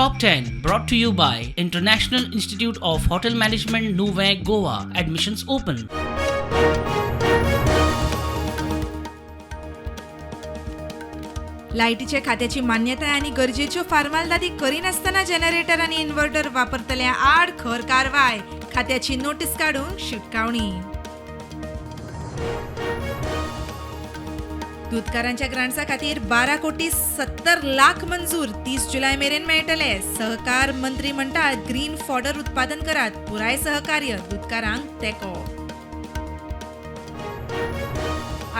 Top 10 brought to you by International Institute of Hotel Management Nuvei, Goa. Admissions open. लायटीचे खात्याची मान्यताय आणि गरजेच्यो फार्मालदादी करिनासतना जनरेटर आणि इन्व्हर्टर वापरतल्या आड खर कारवाय खात्याची नोटीस काढून शिटकावणी. दूधकारांच्या ग्रांट्सा खातीर 12,70,00,000 मंजूर 30 जुलै मेरेन मेळटले. सहकार मंत्री म्हणटात ग्रीन फॉडर उत्पादन करात पुराय सहकार्य दूधकारांक तेंको.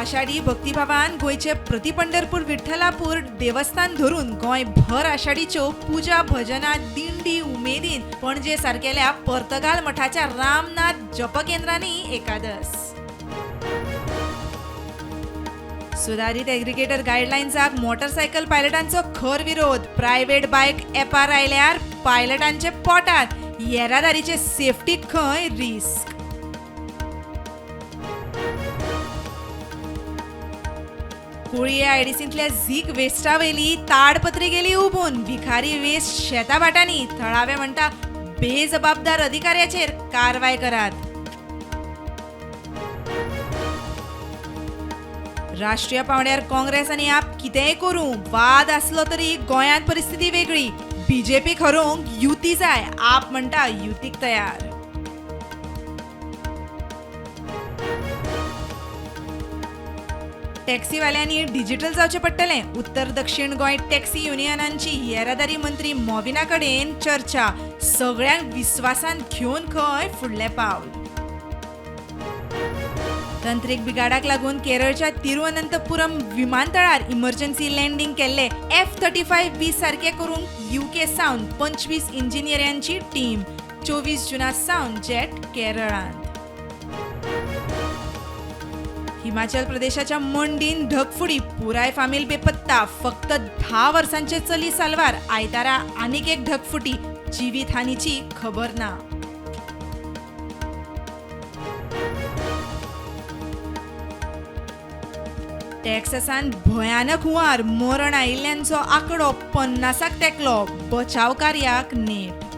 आषाढी भक्तिभावान गोयचे प्रतिपंढरपूर विठ्ठलापूर देवस्थान धरून गोंय भर आषाढीच्यो पुजा भजना दिंडी उमेदीन पणजे सारकेल्या पर्तगाल मठाच्या रामनाथ जपकेंद्रांनी एकादस. सुधारित एग्रिगेटर गायडलायन्साक मोटरसायकल पायलटांचो खर विरोध. प्रायव्हेट बायक एपार आयल्यार पायलटांचे पोटात. येरादारीचे सेफ्टीक खंय रिस्क. कुळये आयडीसींतल्या झीक वेस्टा वयली ताडपत्री गेली उबून. विखारी वेस्ट शेता भाटांनी. थळावे म्हणटा बेजबाबदार अधिकाऱ्याचेर कारवाय करात. राष्ट्रीय पावंड्यार काँग्रेस आनी आप कितेंय करूं वाद आसलो तरी गोंयांत परिस्थिती वेगळी. बीजेपीक हरोवंक युती जाय. आप म्हणटा युतीक तयार. टॅक्सीवाल्यांनी डिजिटल जावचें पडटलें. उत्तर दक्षिण गोंय टॅक्सी युनियनांची येरादारी मंत्री मोविना कडेन चर्चा. सगळ्यांक विस्वासान घेवन खंय फुडलें पावल. तंत्रीक बिगाडाक लागून केरळच्या तिरुअनंतपुरम विमानतळार इमर्जन्सी लँडिंग केल्ले F-35B सारखे करूंक UK सावन 25 इंजिनियरांची टीम. 24 जुना सावन जेट केरळांत. हिमाचल प्रदेशाच्या मंडीन ढगफुडी पुराय फामील बेपत्ता. फक्त 10 वर्सांचे चली साल्वार. आयतारा आनीक एक ढगफुटी. जिवीतहानीची खबर ना. टॅक्सासान भयानक हुंवार. मरण आयिल्ल्यांचो आंकडो 50क तेंकलो. बचाव कार्याक नेट.